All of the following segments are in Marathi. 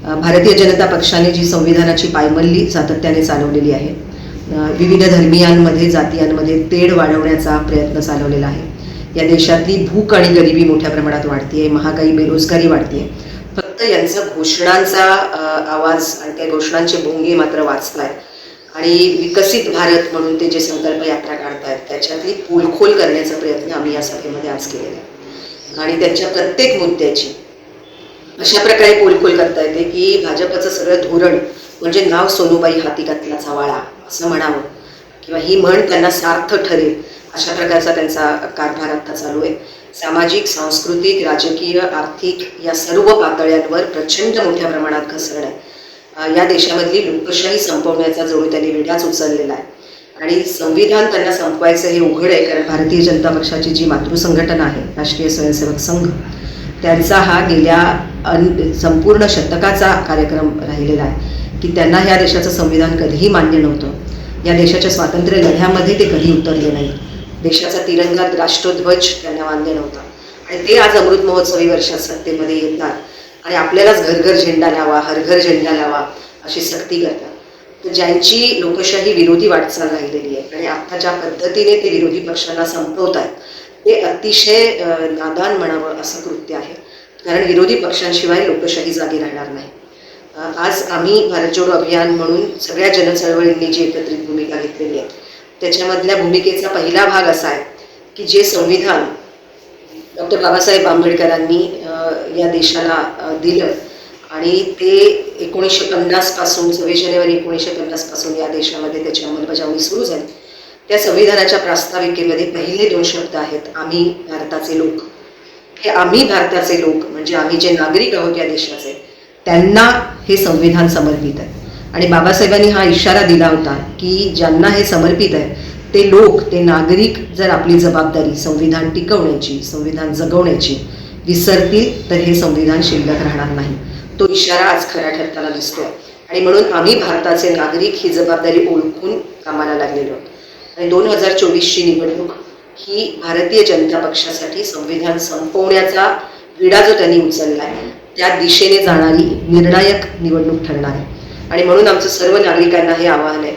भारतीय जनता पक्षाने जी संविधानाची पायमल्ली सातत्याने चालवलेली आहे, विविध धर्मियांमध्ये जातीयांमध्ये तेढ वाढवण्याचा प्रयत्न चालवलेला आहे. या देशातली भूक आणि गरिबी मोठ्या प्रमाणात वाढतीये, महागाई बेरोजगारी वाढतीये. फक्त यांचा घोषणांचा आवाज आणि त्या घोषणांचे भोंगे मात्र वाचतायत आणि विकसित भारत म्हणून ते जे संकल्प यात्रा काढतायत त्याच्यातली पोलखोल करण्याचा प्रयत्न आम्ही या सभेमध्ये आज केलेला आहे. आणि त्यांच्या प्रत्येक मुद्द्याची अशा प्रकारे पोलखोल करता येते की भाजपचं सगळं धोरण म्हणजे नाव सोनूबाई हाती घातल्याचा वाळा असं म्हणावं किंवा ही म्हण त्यांना सार्थ ठरेल अशा प्रकारचा त्यांचा कारभार आता चालू आहे. सामाजिक, सांस्कृतिक, राजकीय, आर्थिक या सर्व पातळ्यांवर प्रचंड मोठ्या प्रमाणात घसरण आहे. या देशामधली लोकशाही संपवण्याचा जणू त्यांनी विडाच उचललेला आहे आणि संविधान त्यांना संपवायचं हे उघड आहे. कारण भारतीय जनता पक्षाची जी मातृसंघटना आहे, राष्ट्रीय स्वयंसेवक संघ, त्यांचा हा गेल्या संपूर्ण शतकाचा कार्यक्रम राहिलेला आहे की त्यांना ह्या देशाचं संविधान कधीही मान्य नव्हतं. या देशाच्या स्वातंत्र्य लढ्यामध्ये ते कधी उतरले नाही. देशाचा तिरंगा, राष्ट्रध्वज त्यांना मान्य नव्हता आणि ते आज अमृत महोत्सवी वर्षात सत्तेमध्ये येतात आणि आपल्यालाच घर घर झेंडा लावा, हर घर झेंडा लावा अशी सक्ती करतात. तर ज्यांची लोकशाही विरोधी वाटचाल राहिलेली आहे आणि आता ज्या पद्धतीने ते विरोधी पक्षांना संपवत आहेत ते अतिशय नादान म्हणावं असं कृत्य आहे. कारण विरोधी पक्षांशिवाय लोकशाही जागी राहणार नाही. आज आम्ही भारत जोडो अभियान म्हणून सगळ्या जनचळवळींनी जी एकत्रित भूमिका घेतलेली आहे त्याच्यामधल्या भूमिकेचा पहिला भाग असा आहे की जे संविधान डॉक्टर बाबासाहेब आंबेडकरांनी या देशाला दिलं आणि ते 1950 पासून 26 जानेवारी 1950 पासून या देशामध्ये त्याची अंमलबजावणी सुरू झाली. त्या संविधानाच्या प्रास्ताविकेमध्ये पहिले 2 शब्द आहेत, आम्ही भारताचे लोक. हे आम्ही भारताचे लोक म्हणजे आम्ही जे नागरिक आहोत या देशाचे, त्यांना हे संविधान समर्पित आहे. आणि बाबासाहेबांनी हा इशारा दिला होता की ज्यांना हे समर्पित आहे ते लोक, ते नागरिक जर आपली जबाबदारी संविधान टिकवण्याची, संविधान जगवण्याची विसरतील तर हे संविधान शिल्लक राहणार नाही. तो इशारा आज खरा ठरताना दिसतोय आणि म्हणून आम्ही भारताचे नागरिक ही जबाबदारी ओळखून कामाला लागलेलो आहोत. आणि 2024ची निवडणूक ही भारतीय जनता पक्षासाठी संविधान संपवण्याचा विडा जो त्यांनी उचलला आहे त्या दिशेने जाणारी निर्णायक निवडणूक ठरणार आहे. आणि म्हणून आमचं सर्व नागरिकांना हे आवाहन आहे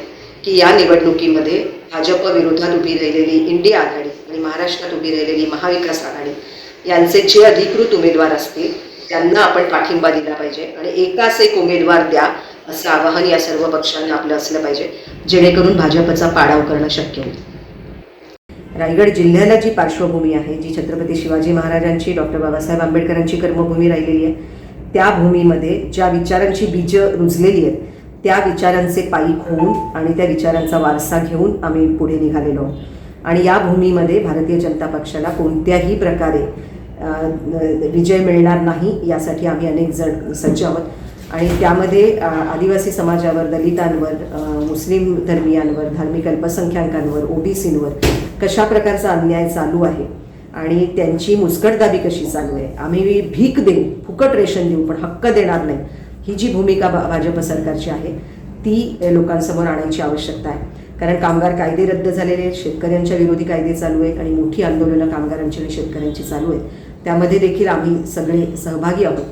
की या निवडणुकीमध्ये भाजप विरोधात उभी राहिलेली इंडिया आघाडी आणि महाराष्ट्रात उभी राहिलेली महाविकास आघाडी यांचे जे अधिकृत उमेदवार असतील त्यांना आपण पाठिंबा दिला पाहिजे आणि एकाच एक उमेदवार द्या असं आवाहन या सर्व पक्षांना आपलं असलं पाहिजे जेणेकरून भाजपचा पाडाव करणं शक्य होईल. रायगड जिल्ह्याला जी पार्श्वभूमी आहे, जी छत्रपती शिवाजी महाराजांची, डॉक्टर बाबासाहेब आंबेडकरांची कर्मभूमी राहिलेली आहे, त्या भूमीमध्ये ज्या विचारांची बीजं रुजलेली आहेत त्या विचारांचे पायीक होऊन आणि त्या विचारांचा वारसा घेऊन आम्ही पुढे निघालेलो आहोत. आणि या भूमीमध्ये भारतीय जनता पक्षाला कोणत्याही प्रकारे विजय मिळणार नाही यासाठी आम्ही अनेक जण सज्ज आहोत. आणि त्यामध्ये आदिवासी समाजावर, दलितांवर, मुस्लिम धर्मियांवर, धार्मिक अल्पसंख्याकांवर, ओबीसींवर कशा प्रकारचा अन्याय चालू आहे आणि त्यांची मुस्कटदाबी कशी चालू आहे. आम्ही भीक देऊ, फुकट रेशन देऊ पण हक्क देणार नाही, ही जी भूमिका भाजप सरकारची आहे ती लोकांसमोर आणायची आवश्यकता आहे. कारण कामगार कायदे रद्द झालेले आहेत, शेतकऱ्यांच्या विरोधी कायदे चालू आहेत आणि मोठी आंदोलनं कामगारांची आणि शेतकऱ्यांची चालू आहेत. त्यामध्ये देखील आम्ही सगळे सहभागी आहोत.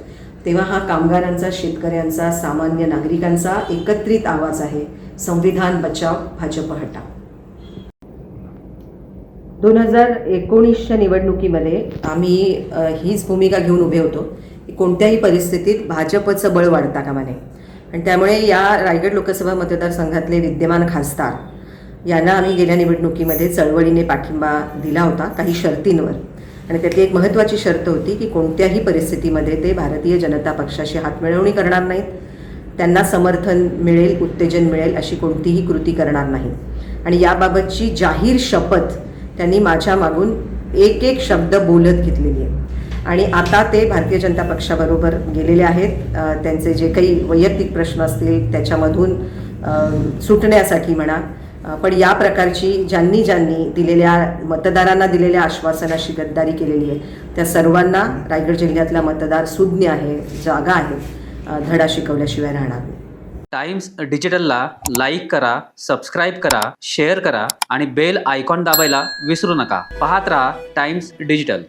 तेव्हा हा कामगारांचा, शेतकऱ्यांचा, सामान्य नागरिकांचा एकत्रित आवाज आहे, संविधान बचाव, भाजप हटाव. 2019च्या निवडणुकीमध्ये आम्ही हीच भूमिका घेऊन उभे होतो की कोणत्याही परिस्थितीत भाजपचं बळ वाढता कामा नये. आणि त्यामुळे या रायगड लोकसभा मतदारसंघातले विद्यमान खासदार यांना आम्ही गेल्या निवडणुकीमध्ये चळवळीने पाठिंबा दिला होता काही शर्तींवर. आणि त्यातली एक महत्त्वाची शर्त होती की कोणत्याही परिस्थितीमध्ये ते भारतीय जनता पक्षाशी हातमिळवणी करणार नाहीत, त्यांना समर्थन मिळेल, उत्तेजन मिळेल अशी कोणतीही कृती करणार नाही. आणि याबाबतची जाहीर शपथ त्यांनी माझ्या मागून एक एक शब्द बोलत घेतलेली आहे. आणि आता ते भारतीय जनता पक्षाबरोबर गेलेले आहेत. त्यांचे जे काही वैयक्तिक प्रश्न असतील त्याच्यामधून सुटण्यासाठी म्हणा, पण या प्रकारची ज्यांनी दिलेल्या मतदारांना दिलेल्या आश्वासनाशी गद्दारी केलेली आहे त्या सर्वांना रायगड जिल्ह्यातला मतदार सुज्ञ आहे, जागा आहे, धडा शिकवल्याशिवाय राहणार नाही. टाइम्स डिजिटलला लाईक करा, सबस्क्राईब करा, शेअर करा आणि बेल आयकॉन दाबायला विसरू नका. पाहत राहा टाइम्स डिजिटल.